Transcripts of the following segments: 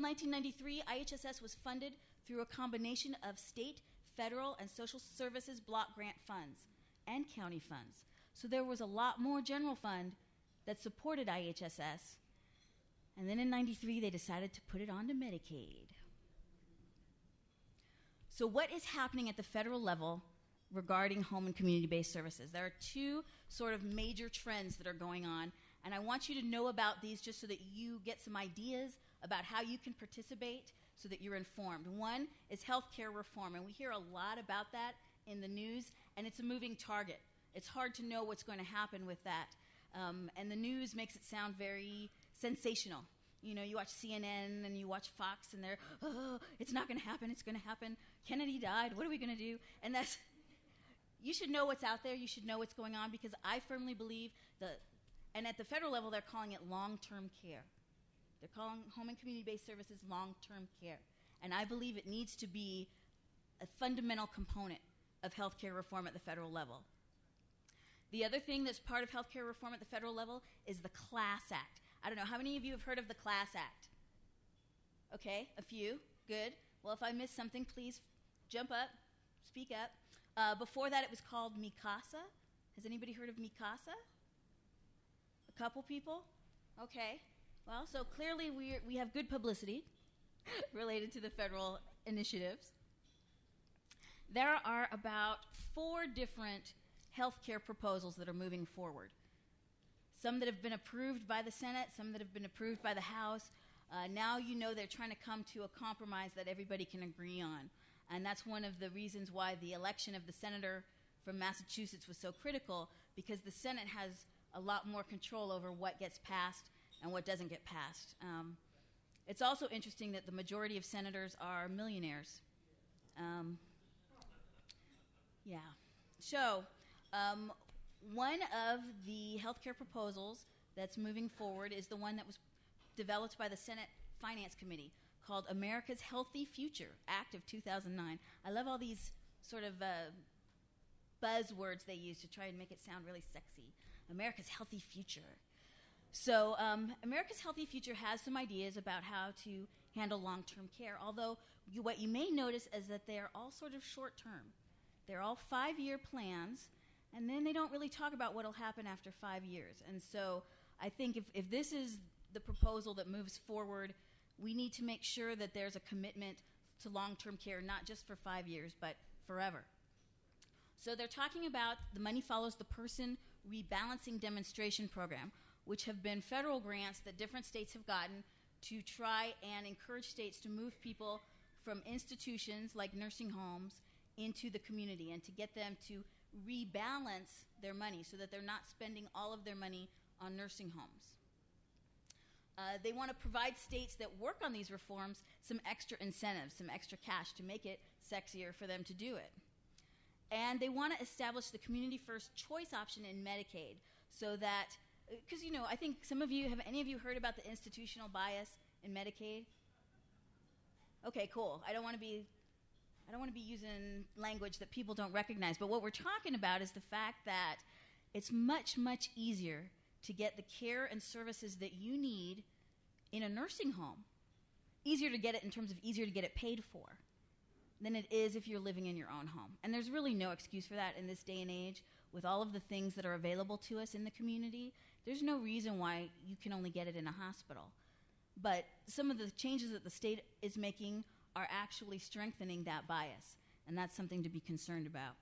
1993, IHSS was funded through a combination of state, federal, and social services block grant funds and county funds. So there was a lot more general fund that supported IHSS. And then in 93, they decided to put it onto Medicaid. So what is happening at the federal level regarding home and community-based services? There are two sort of major trends that are going on, and I want you to know about these just so that you get some ideas about how you can participate so that you're informed. One is healthcare reform, and we hear a lot about that in the news, and it's a moving target. It's hard to know what's going to happen with that, and the news makes it sound very sensational. You know, you watch CNN and you watch Fox, and they're, oh, it's not going to happen, it's going to happen. Kennedy died, what are we going to do? And that's, you should know what's out there, you should know what's going on, because I firmly believe that, and at the federal level, they're calling it long-term care. They're calling home and community-based services long-term care. And I believe it needs to be a fundamental component of healthcare reform at the federal level. The other thing that's part of healthcare reform at the federal level is the CLASS Act. I don't know, how many of you have heard of the CLASS Act? Okay, a few, good. Well, if I missed something, please jump up, speak up. Before that, it was called MICASA. Has anybody heard of MICASA? A couple people? Okay. Well, so clearly we have good publicity related to the federal initiatives. There are about 4 different healthcare proposals that are moving forward. Some that have been approved by the Senate, some that have been approved by the House. Now you know they're trying to come to a compromise that everybody can agree on. And that's one of the reasons why the election of the senator from Massachusetts was so critical, because the Senate has a lot more control over what gets passed and what doesn't get passed. It's also interesting that the majority of senators are millionaires. Yeah. So, one of the healthcare proposals that's moving forward is the one that was developed by the Senate Finance Committee called America's Healthy Future Act of 2009. I love all these sort of buzzwords they use to try and make it sound really sexy. America's Healthy Future. So America's Healthy Future has some ideas about how to handle long-term care, although what you may notice is that they're all sort of short-term. They're all 5-year plans, and then they don't really talk about what will happen after 5 years. And so I think if this is the proposal that moves forward, we need to make sure that there's a commitment to long-term care, not just for 5 years, but forever. So they're talking about the Money Follows the Person Rebalancing Demonstration Program, which have been federal grants that different states have gotten to try and encourage states to move people from institutions like nursing homes into the community and to get them to rebalance their money so that they're not spending all of their money on nursing homes. They want to provide states that work on these reforms some extra incentives, some extra cash to make it sexier for them to do it. And they want to establish the community first choice option in Medicaid so that, because, you know, I think some of you, have any of you heard about the institutional bias in Medicaid? Okay, cool. I don't want to be using language that people don't recognize, but what we're talking about is the fact that it's much, much easier to get the care and services that you need in a nursing home. Easier to get it in terms of easier to get it paid for than it is if you're living in your own home. And there's really no excuse for that in this day and age. With all of the things that are available to us in the community, there's no reason why you can only get it in a hospital. But some of the changes that the state is making are actually strengthening that bias, and that's something to be concerned about.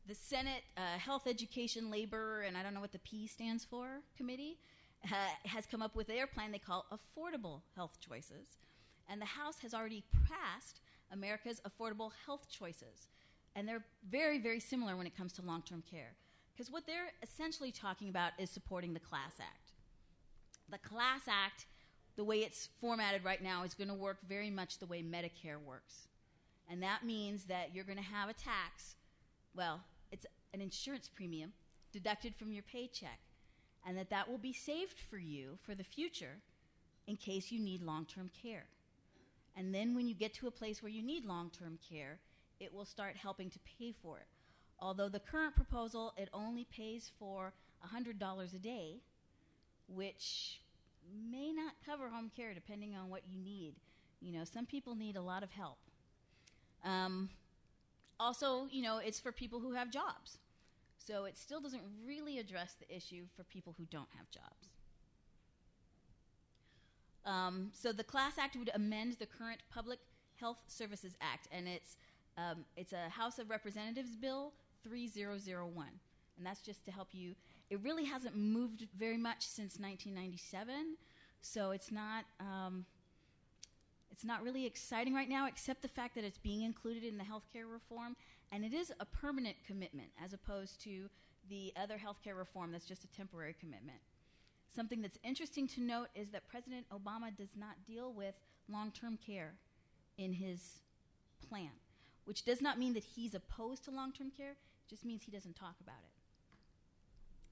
The Senate Health, Education, Labor, and I don't know what the P stands for, committee, has come up with their plan they call Affordable Health Choices. And the House has already passed America's Affordable Health Choices. And they're very, very similar when it comes to long-term care. Because what they're essentially talking about is supporting the CLASS Act. The CLASS Act, the way it's formatted right now, is going to work very much the way Medicare works. And that means that you're going to have a tax, well, it's an insurance premium, deducted from your paycheck, and that will be saved for you for the future in case you need long-term care. And then when you get to a place where you need long-term care, it will start helping to pay for it. Although the current proposal, it only pays for $100 a day, which may not cover home care depending on what you need. You know, some people need a lot of help. Also, you know, it's for people who have jobs. So it still doesn't really address the issue for people who don't have jobs. So the Class Act would amend the current Public Health Services Act, and it's a House of Representatives Bill 3001, and that's just to help you. It really hasn't moved very much since 1997, so it's not really exciting right now, except the fact that it's being included in the healthcare reform, and it is a permanent commitment as opposed to the other healthcare reform that's just a temporary commitment. Something that's interesting to note is that President Obama does not deal with long-term care in his plan, which does not mean that he's opposed to long-term care. It just means he doesn't talk about it.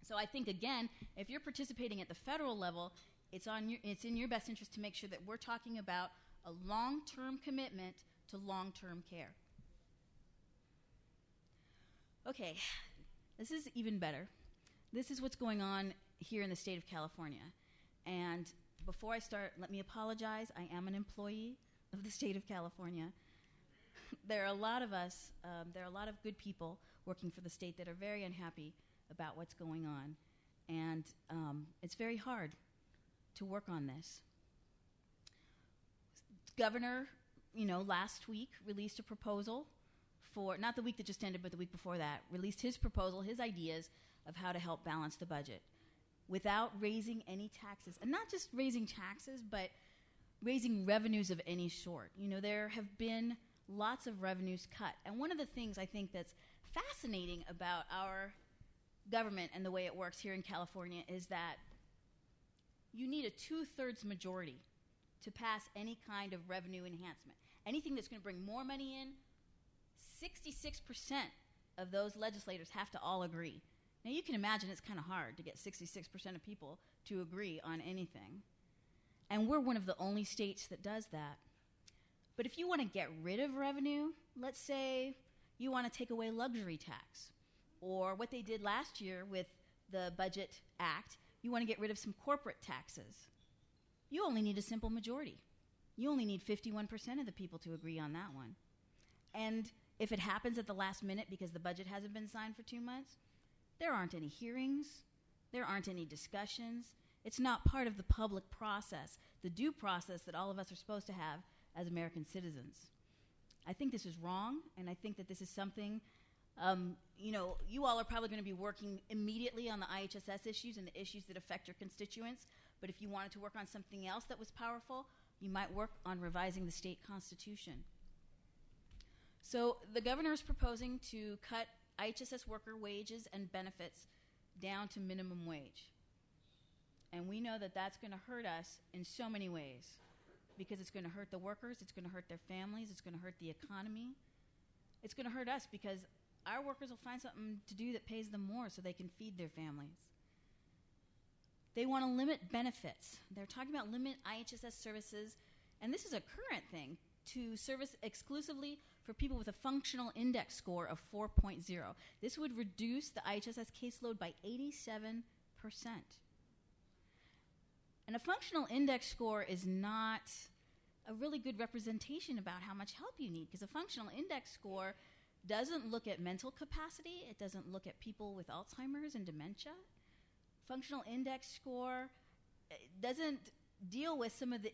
So I think, again, if you're participating at the federal level, it's in your best interest to make sure that we're talking about a long-term commitment to long-term care. Okay, this is even better. This is what's going on here in the state of California. And before I start, let me apologize. I am an employee of the state of California. There are a lot of us, there are a lot of good people working for the state that are very unhappy about what's going on. And it's very hard to work on this. Governor, last week released a proposal for, not the week that just ended, but the week before that, released his proposal, his ideas of how to help balance the budget without raising any taxes. And not just raising taxes, but raising revenues of any sort. There have been lots of revenues cut. And one of the things I think that's fascinating about our government and the way it works here in California is that you need a 2/3 majority to pass any kind of revenue enhancement. Anything that's going to bring more money in, 66% of those legislators have to all agree. Now, you can imagine it's kind of hard to get 66% of people to agree on anything. And we're one of the only states that does that. But if you want to get rid of revenue, let's say you want to take away luxury tax, or what they did last year with the Budget Act, you want to get rid of some corporate taxes. You only need a simple majority. You only need 51% of the people to agree on that one. And if it happens at the last minute because the budget hasn't been signed for 2 months, there aren't any hearings, there aren't any discussions. It's not part of the public process, the due process that all of us are supposed to have as American citizens. I think this is wrong, and I think that this is something, you all are probably going to be working immediately on the IHSS issues and the issues that affect your constituents, but if you wanted to work on something else that was powerful, you might work on revising the state constitution. So the governor is proposing to cut IHSS worker wages and benefits down to minimum wage. And we know that that's going to hurt us in so many ways, because it's going to hurt the workers, it's going to hurt their families, it's going to hurt the economy. It's going to hurt us because our workers will find something to do that pays them more so they can feed their families. They want to limit benefits. They're talking about limit IHSS services, and this is a current thing, to service exclusively for people with a functional index score of 4.0. This would reduce the IHSS caseload by 87%. And a functional index score is not a really good representation about how much help you need, because a functional index score doesn't look at mental capacity. It doesn't look at people with Alzheimer's and dementia. Functional index score doesn't deal with some of the